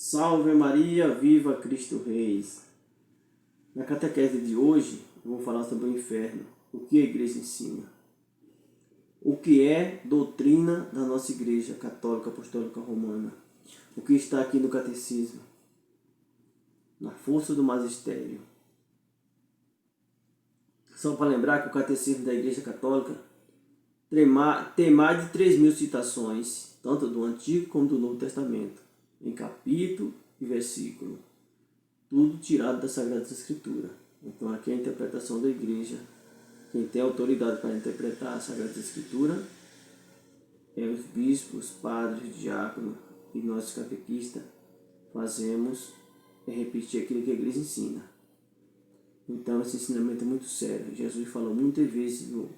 Salve Maria, viva Cristo Reis. Na catequese de hoje, eu vou falar sobre o inferno, o que a igreja ensina. O que é doutrina da nossa igreja católica apostólica romana. O que está aqui no catecismo, na força do magistério. Só para lembrar que o catecismo da igreja católica tem mais de 3.000 citações, tanto do Antigo como do Novo Testamento, em capítulo e versículo, tudo tirado das Sagradas Escrituras. Então aqui é a interpretação da igreja. Quem tem autoridade para interpretar a Sagrada Escritura é os bispos, padres, diáconos e nós catequistas fazemos é repetir aquilo que a igreja ensina. Então esse ensinamento é muito sério. Jesus falou muitas vezes no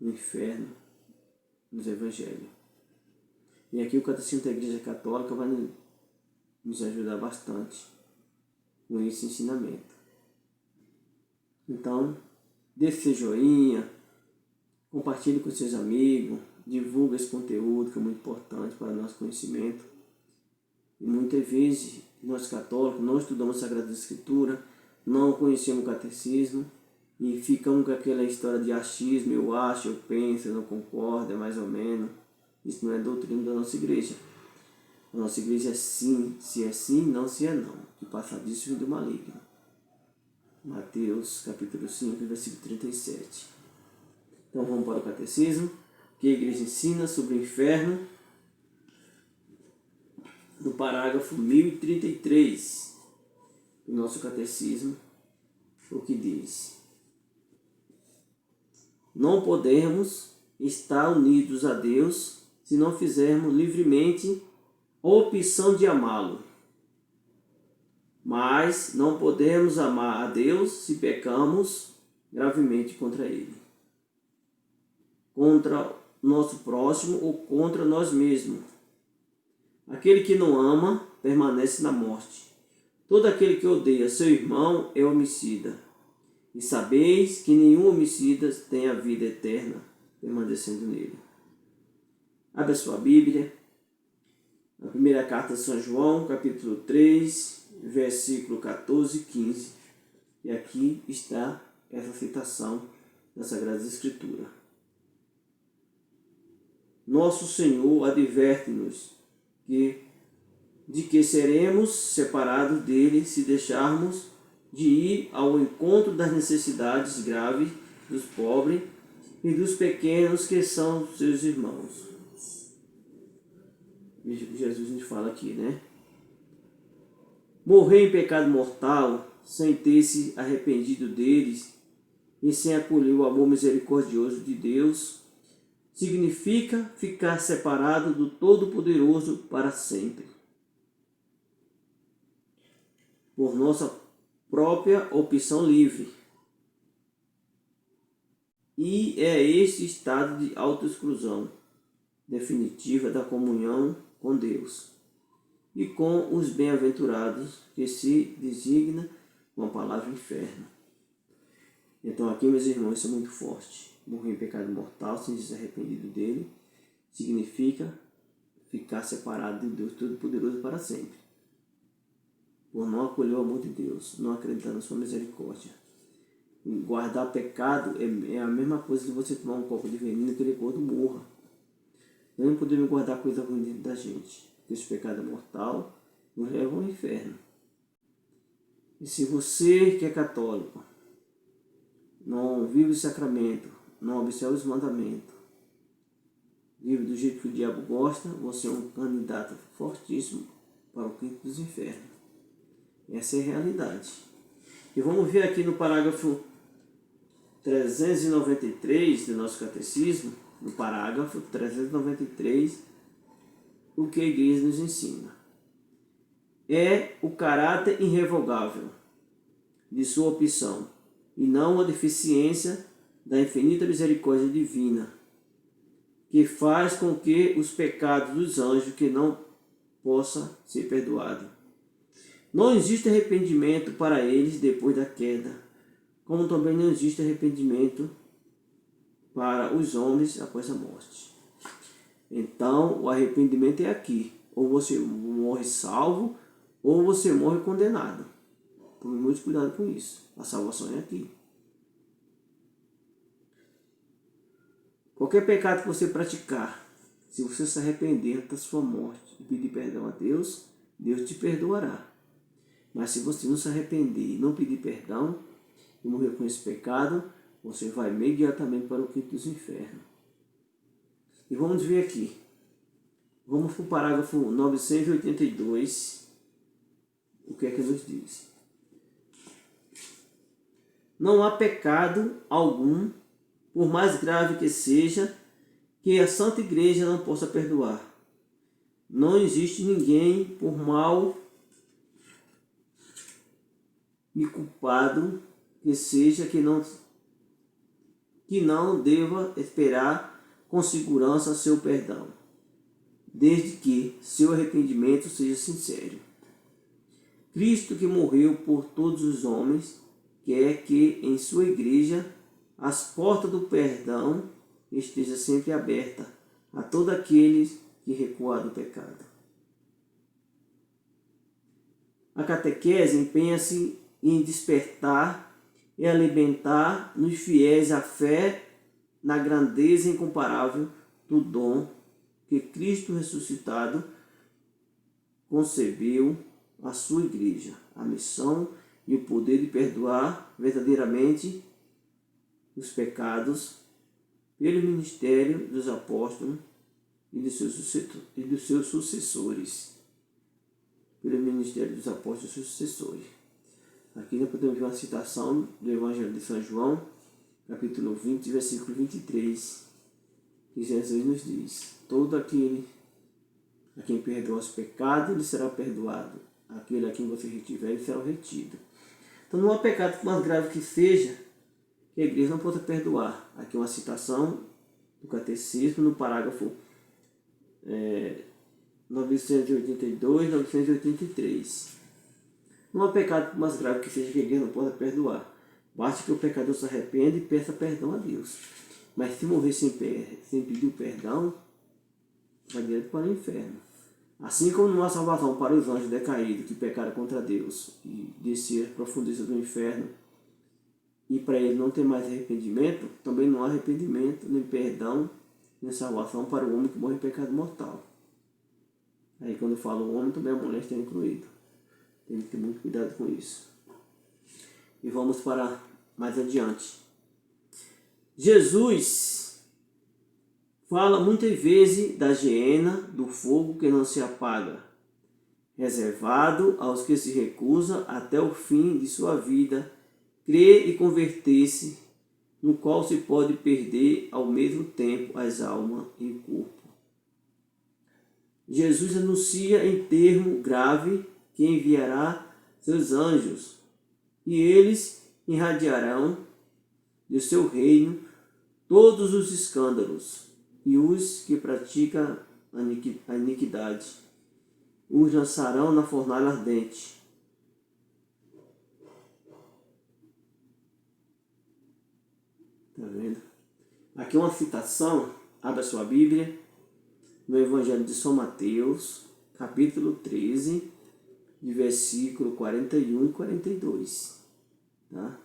inferno, nos evangelhos. E aqui o catecismo da igreja católica vai nos ajudar bastante com esse ensinamento. Então, dê seu joinha, compartilhe com seus amigos, divulgue esse conteúdo que é muito importante para o nosso conhecimento. E muitas vezes, nós católicos, não estudamos a Sagrada Escritura, não conhecemos o catecismo e ficamos com aquela história de achismo, eu acho, eu penso, eu não concordo, é mais ou menos. Isso não é doutrina da nossa igreja. A nossa igreja é sim, se é sim, não se é não, que passa disso vem do maligno. Mateus capítulo 5, versículo 37. Então vamos para o catecismo, que a igreja ensina sobre o inferno, no parágrafo 1033 do nosso catecismo, o que diz: não podemos estar unidos a Deus se não fizermos livremente opção de amá-lo. Mas não podemos amar a Deus se pecamos gravemente contra Ele, contra nosso próximo ou contra nós mesmos. Aquele que não ama permanece na morte. Todo aquele que odeia seu irmão é homicida. E sabeis que nenhum homicida tem a vida eterna permanecendo nele. Abra sua Bíblia. A primeira carta de São João, capítulo 3, versículo 14 e 15. E aqui está essa citação da Sagrada Escritura. Nosso Senhor adverte-nos de que seremos separados dele se deixarmos de ir ao encontro das necessidades graves dos pobres e dos pequenos que são seus irmãos. Jesus nos fala aqui, né? Morrer em pecado mortal, sem ter se arrependido deles e sem acolher o amor misericordioso de Deus, significa ficar separado do Todo-Poderoso para sempre. Por nossa própria opção livre. E é este estado de autoexclusão definitiva da comunhão com Deus e com os bem-aventurados que se designa com a palavra inferno. Então aqui, meus irmãos, isso é muito forte. Morrer em pecado mortal sem ser arrependido dele significa ficar separado de Deus Todo-Poderoso para sempre. Por não acolher o amor de Deus, não acreditar na sua misericórdia. Guardar pecado é a mesma coisa que você tomar um copo de veneno e aquele corpo morra. Nós não podemos guardar coisa ruim dentro da gente, porque esse pecado é mortal nos leva ao inferno. E se você que é católico não vive o sacramento, não observa os mandamentos, vive do jeito que o diabo gosta, você é um candidato fortíssimo para o quinto dos infernos. Essa é a realidade. E vamos ver aqui no parágrafo 393 do nosso catecismo, no parágrafo 393, o que a igreja nos ensina. É o caráter irrevogável de sua opção, e não a deficiência da infinita misericórdia divina, que faz com que os pecados dos anjos que não possa ser perdoado. Não existe arrependimento para eles depois da queda, como também não existe arrependimento para os homens após a morte. Então, o arrependimento é aqui. Ou você morre salvo, ou você morre condenado. Tome muito cuidado com isso. A salvação é aqui. Qualquer pecado que você praticar, se você se arrepender da sua morte e pedir perdão a Deus, Deus te perdoará. Mas se você não se arrepender e não pedir perdão e morrer com esse pecado, você vai imediatamente para o quinto dos infernos. E vamos ver aqui. Vamos para o parágrafo 982. O que é que nos diz? Não há pecado algum, por mais grave que seja, que a Santa Igreja não possa perdoar. Não existe ninguém, por mal e culpado que seja, que não deva esperar com segurança seu perdão, desde que seu arrependimento seja sincero. Cristo, que morreu por todos os homens, quer que em sua igreja as portas do perdão estejam sempre abertas a todos aqueles que recuam do pecado. A catequese empenha-se em despertar e alimentar nos fiéis a fé na grandeza incomparável do dom que Cristo ressuscitado concebeu à sua igreja, a missão e o poder de perdoar verdadeiramente os pecados pelo ministério dos apóstolos e dos seus sucessores. Pelo ministério dos apóstolos e seus sucessores. Aqui nós podemos ver uma citação do Evangelho de São João, capítulo 20, versículo 23, que Jesus nos diz: todo aquele a quem perdoa os pecados, lhe será perdoado. Aquele a quem você retiver, ele será retido. Então não há pecado, por mais grave que seja, que a igreja não possa perdoar. Aqui uma citação do Catecismo, no parágrafo 982, 983. Não há pecado, por mais grave que seja, que a igreja não possa perdoar. Basta que o pecador se arrependa e peça perdão a Deus. Mas se morrer sem pedir o perdão, vai direto para o inferno. Assim como não há salvação para os anjos decaídos que pecaram contra Deus e desceram às profundezas do inferno, e para ele não ter mais arrependimento, também não há arrependimento, nem perdão, nem salvação para o homem que morre em pecado mortal. Aí quando eu falo o homem, também a mulher está incluído. Tem que ter muito cuidado com isso. E vamos para mais adiante. Jesus fala muitas vezes da geena, do fogo que não se apaga, reservado aos que se recusam até o fim de sua vida crer e converter-se, no qual se pode perder ao mesmo tempo as almas e o corpo. Jesus anuncia em termo grave que enviará seus anjos, e eles irradiarão do seu reino todos os escândalos, e os que praticam a iniquidade os lançarão na fornalha ardente. Está vendo? Aqui uma citação, abra sua Bíblia, no Evangelho de São Mateus, capítulo 13, de versículo 41 e 42. Tá?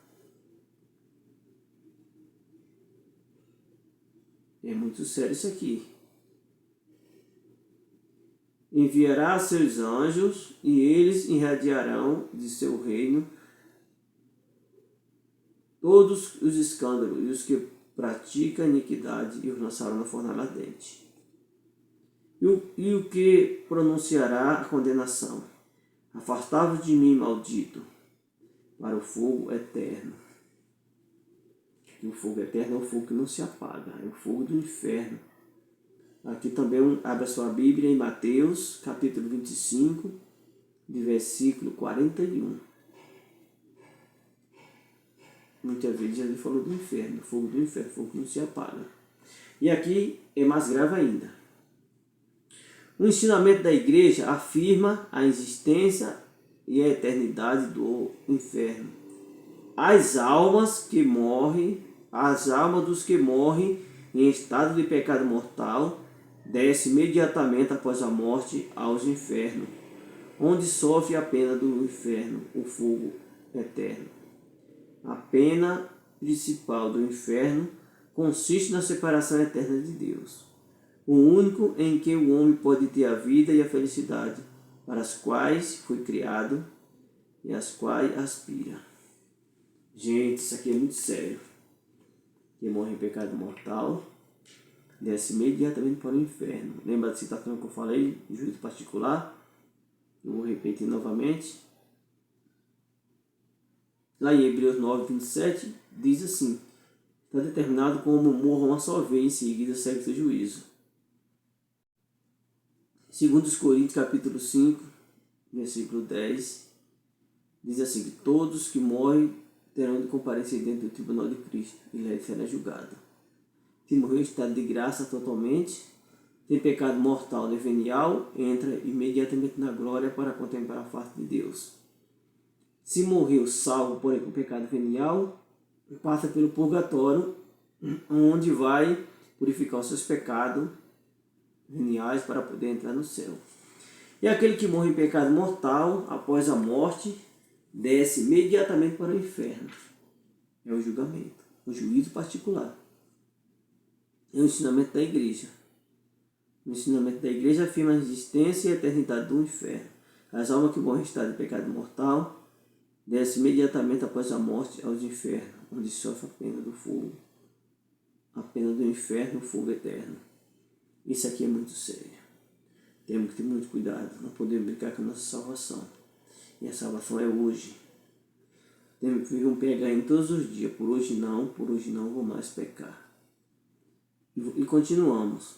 É muito sério isso aqui. Enviará seus anjos e eles irradiarão de seu reino todos os escândalos e os que praticam a iniquidade e os lançarão na fornalha ardente. E o que pronunciará a condenação? Afastai-vos de mim, maldito, para o fogo eterno. E o fogo eterno é o fogo que não se apaga, é o fogo do inferno. Aqui também abra sua Bíblia em Mateus, capítulo 25, de versículo 41. Muitas vezes ele falou do inferno, fogo do inferno, fogo que não se apaga. E aqui é mais grave ainda. O ensinamento da igreja afirma a existência e a eternidade do inferno. As almas dos que morrem em estado de pecado mortal descem imediatamente após a morte aos infernos, onde sofre a pena do inferno, o fogo eterno. A pena principal do inferno consiste na separação eterna de Deus, o único em que o homem pode ter a vida e a felicidade, para as quais foi criado e às quais aspira. Gente, isso aqui é muito sério. Quem morre em pecado mortal desce imediatamente para o inferno. Lembra da citação que eu falei, juízo particular? Eu vou repetir novamente. Lá em Hebreus 9, 27, diz assim: está determinado como morra uma só vez, em seguida segue seu juízo. Segundo os Coríntios, capítulo 5, versículo 10, diz assim, que todos que morrem terão de comparecer dentro do tribunal de Cristo, e lá ele será julgado. Se morreu em estado de graça totalmente, tem pecado mortal venial, entra imediatamente na glória para contemplar a face de Deus. Se morreu salvo, porém com pecado venial, passa pelo purgatório, onde vai purificar os seus pecados veniais para poder entrar no céu. E aquele que morre em pecado mortal, após a morte, desce imediatamente para o inferno. É o julgamento, o juízo particular. É o ensinamento da igreja. O ensinamento da igreja afirma a existência e a eternidade do inferno. As almas que morrem em estado de pecado mortal descem imediatamente após a morte aos infernos, onde sofre a pena do fogo. A pena do inferno, o fogo eterno. Isso aqui é muito sério. Temos que ter muito cuidado. Não podemos brincar com a nossa salvação. E a salvação é hoje. Temos que viver um pegar em todos os dias. Por hoje não vou mais pecar. E continuamos.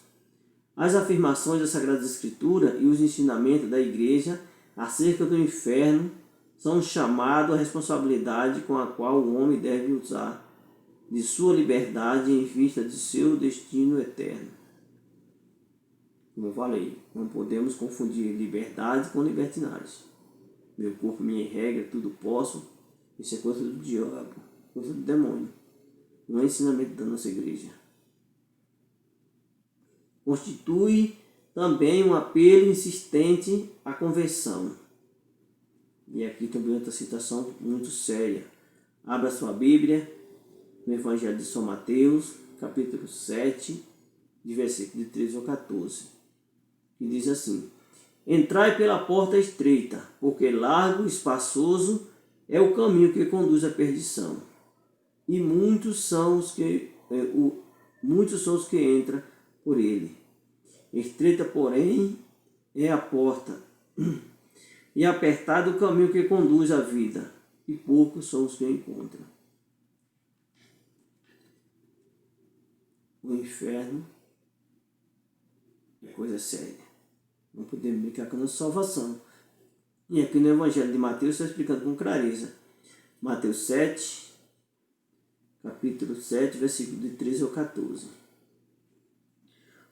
As afirmações da Sagrada Escritura e os ensinamentos da Igreja acerca do inferno são um chamado à responsabilidade com a qual o homem deve usar de sua liberdade em vista de seu destino eterno. Como eu falei, não podemos confundir liberdade com libertinagem. Meu corpo, minha regra, tudo posso. Isso é coisa do diabo, coisa do demônio. Não é ensinamento da nossa igreja. Constitui também um apelo insistente à conversão. E aqui também outra citação muito séria. Abra sua Bíblia no Evangelho de São Mateus, capítulo 7, de versículo de 13 ao 14. Que diz assim: entrai pela porta estreita, porque largo e espaçoso é o caminho que conduz à perdição, e muitos são os que entram por ele. Estreita, porém, é a porta, e apertado o caminho que conduz à vida, e poucos são os que o encontram. O inferno é coisa séria. Não podemos brincar com a nossa salvação. E aqui no Evangelho de Mateus está explicando com clareza. Mateus 7, capítulo 7, versículo de 13 ao 14.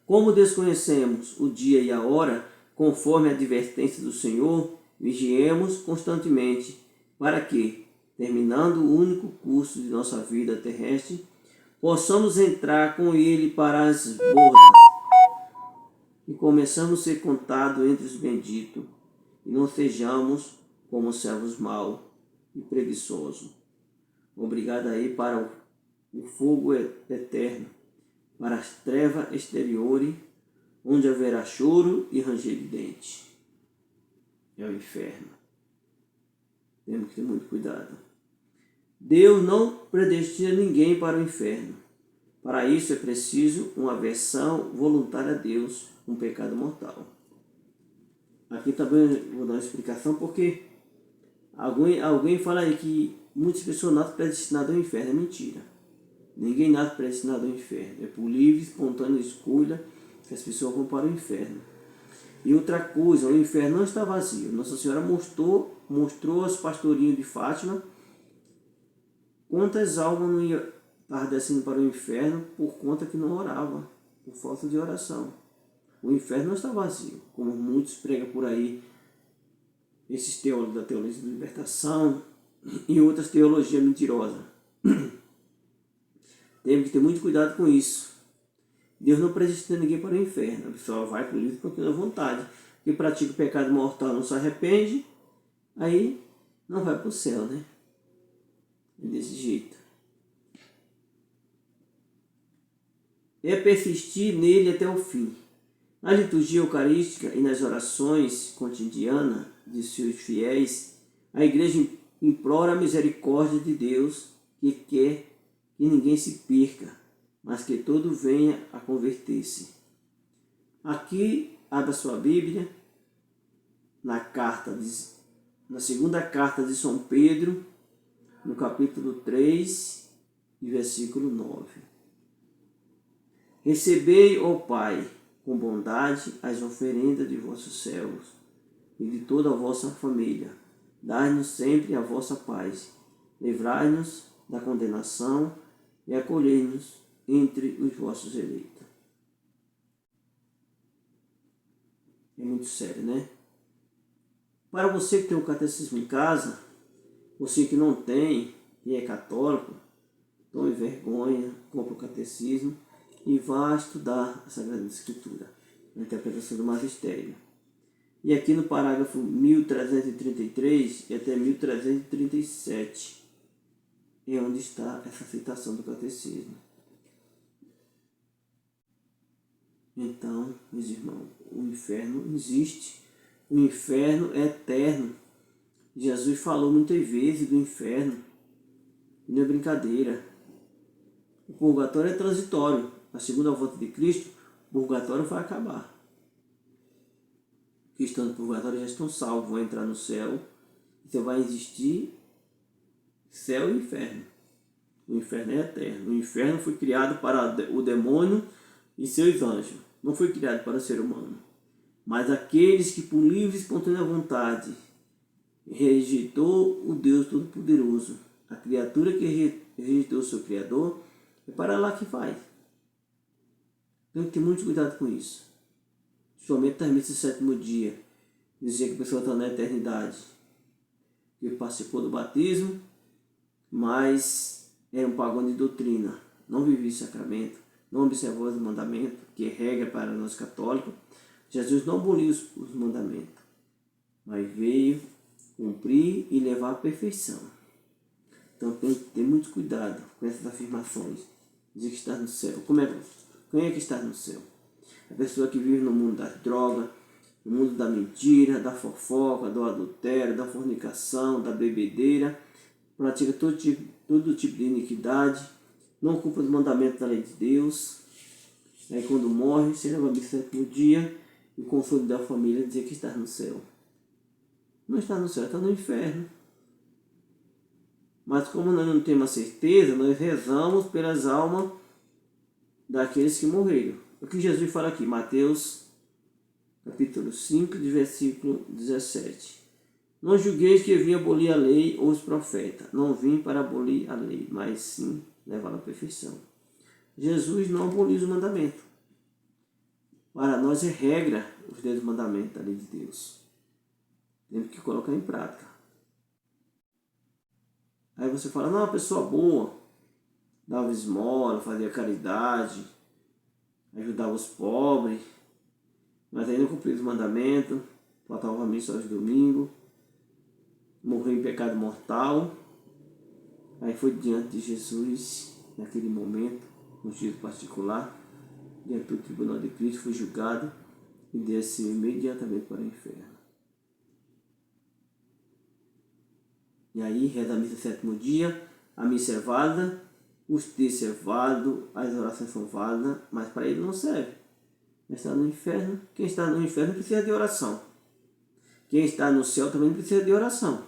Como desconhecemos o dia e a hora, conforme a advertência do Senhor, vigiemos constantemente, para que, terminando o único curso de nossa vida terrestre, possamos entrar com Ele para as bordas e começamos a ser contados entre os benditos, e não sejamos como servos maus e preguiçosos, obrigados a ir para o fogo eterno, para as trevas exteriores, onde haverá choro e ranger de dentes. É o inferno. Temos que ter muito cuidado. Deus não predestina ninguém para o inferno. Para isso é preciso uma aversão voluntária a Deus, um pecado mortal. Aqui também vou dar uma explicação, porque alguém fala aí que muitas pessoas nascem predestinadas ao inferno. É mentira. Ninguém nasce predestinado ao inferno. É por livre, espontânea escolha que as pessoas vão para o inferno. E outra coisa, o inferno não está vazio. Nossa Senhora mostrou aos pastorinhos de Fátima quantas almas não iam estar descendo para o inferno por conta que não orava, por falta de oração. O inferno não está vazio, como muitos pregam por aí, esses teólogos da teologia da libertação e outras teologias mentirosas. Temos que ter muito cuidado com isso. Deus não predestina ninguém para o inferno. A pessoa vai para o livro porque é vontade. que pratica o pecado mortal não se arrepende, aí não vai para o céu, né? É desse jeito. É persistir nele até o fim. Na liturgia eucarística e nas orações cotidianas de seus fiéis, a Igreja implora a misericórdia de Deus, que quer que ninguém se perca, mas que todo venha a converter-se. Aqui, abra sua Bíblia, na segunda carta de São Pedro, no capítulo 3, versículo 9. Recebei, ó Pai, com bondade as oferendas de vossos servos e de toda a vossa família. Dai-nos sempre a vossa paz. Livrai-nos da condenação e acolhei-nos entre os vossos eleitos. É muito sério, né? Para você que tem o catecismo em casa, você que não tem e é católico, tome vergonha, compre o catecismo e vá estudar a Sagrada Escritura, a interpretação do magistério. E aqui no parágrafo 1333 e até 1337 é onde está essa citação do catecismo. Então, meus irmãos, o inferno existe, o inferno é eterno. Jesus falou muitas vezes do inferno, não é brincadeira. O purgatório é transitório. A segunda volta de Cristo, o purgatório vai acabar. Que estão no purgatório já estão salvos, vão entrar no céu. Então vai existir céu e inferno. O inferno é eterno. O inferno foi criado para o demônio e seus anjos. Não foi criado para o ser humano. Mas aqueles que por livre e espontânea vontade rejeitou o Deus Todo-Poderoso, a criatura que rejeitou o seu Criador, é para lá que vai. Tem que ter muito cuidado com isso. Somente nas missas do sétimo dia, dizer que a pessoa está na eternidade, que participou do batismo, mas era um pagão de doutrina, não vivia sacramento, não observou os mandamentos, que é regra para nós católicos. Jesus não aboliu os mandamentos, mas veio cumprir e levar à perfeição. Então tem que ter muito cuidado com essas afirmações. Dizer que está no céu. Quem é que está no céu? A pessoa que vive no mundo das drogas, no mundo da mentira, da fofoca, do adultério, da fornicação, da bebedeira, pratica todo tipo de iniquidade, não cumpre os mandamentos da lei de Deus. Aí quando morre, se leva a missa no dia e consolidar a família e dizer que está no céu. Não está no céu, está no inferno. Mas como nós não temos a certeza, nós rezamos pelas almas daqueles que morreram. O que Jesus fala aqui, Mateus capítulo 5, de versículo 17. Não julgueis que eu vim abolir a lei ou os profetas. Não vim para abolir a lei, mas sim levar à perfeição. Jesus não aboliu os mandamentos. Para nós é regra os 10 mandamentos da lei de Deus. Temos que colocar em prática. Aí você fala, não, uma pessoa boa, dava esmola, fazia caridade, ajudava os pobres, mas aí não cumpriu os mandamentos, faltava a missa aos domingos, morreu em pecado mortal. Aí foi diante de Jesus, naquele momento, no juízo particular, diante do tribunal de Cristo, foi julgado e desceu imediatamente para o inferno. E aí, reza a missa no sétimo dia, a missa é válida, os textos é válido, as orações são válidas, mas para ele não serve. Quem está no inferno, quem está no inferno precisa de oração. Quem está no céu também precisa de oração.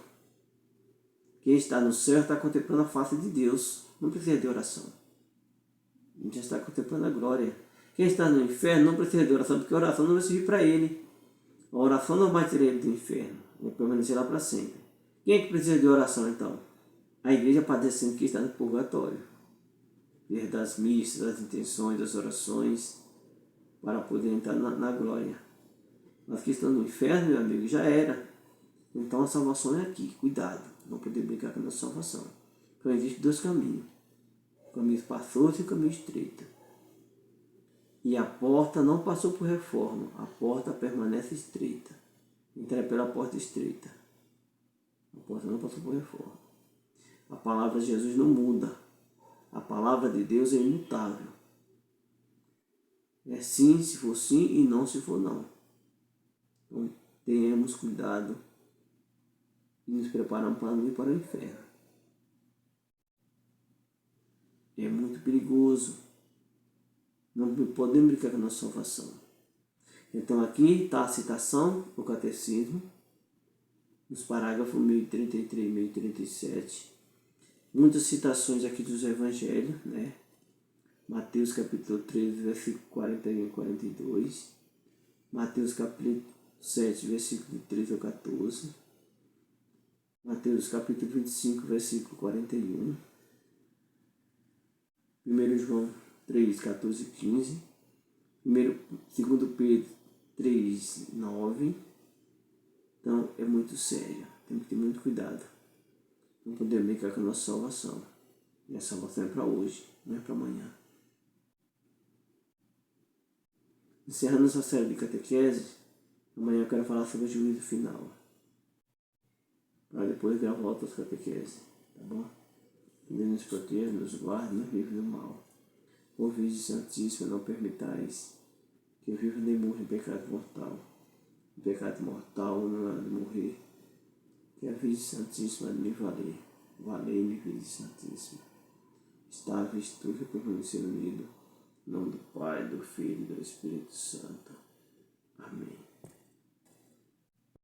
Quem está no céu está contemplando a face de Deus, não precisa de oração. Já está contemplando a glória. Quem está no inferno não precisa de oração, porque a oração não vai servir para ele. A oração não vai tirar ele do inferno, vai permanecer lá para sempre. Quem é que precisa de oração então? A igreja padecendo que está no purgatório. Das missas, das intenções, das orações, para poder entrar na glória. Mas que estão no inferno, meu amigo, já era. Então a salvação é aqui, cuidado, não poder brincar com a nossa salvação. Então existem 2 caminhos, o caminho espaçoso e o caminho estreito. E a porta não passou por reforma, a porta permanece estreita. Entra pela porta estreita. A porta não passou por reforma. A palavra de Jesus não muda. A palavra de Deus é imutável. É sim se for sim e não se for não. Então, tenhamos cuidado e nos preparamos para não ir para o inferno. É muito perigoso. Não podemos brincar com a nossa salvação. Então aqui está a citação do catecismo, nos parágrafos 1033 e 1037. Muitas citações aqui dos evangelhos, né? Mateus capítulo 13, versículo 41 e 42. Mateus capítulo 7, versículo de 13 ao 14. Mateus capítulo 25, versículo 41. 1 João 3, 14 e 15. 2 Pedro 3, 9. Então é muito sério. Temos que ter muito cuidado. Não podemos brincar com a nossa salvação. E a salvação é para hoje, não é para amanhã. Encerrando essa série de catequese, amanhã eu quero falar sobre o juízo final. Para depois dar volta às catequeses, tá bom? Que Deus nos proteja, nos guarde e nos livre do mal. Ó Virgem Santíssima, não permitais que eu viva nem morra em pecado mortal. Em pecado mortal não há de morrer. Que a Virgem Santíssima me valer. Valei-me, Virgem Santíssima. Estáveis tu que permanecer unido. Em nome do Pai, do Filho e do Espírito Santo. Amém.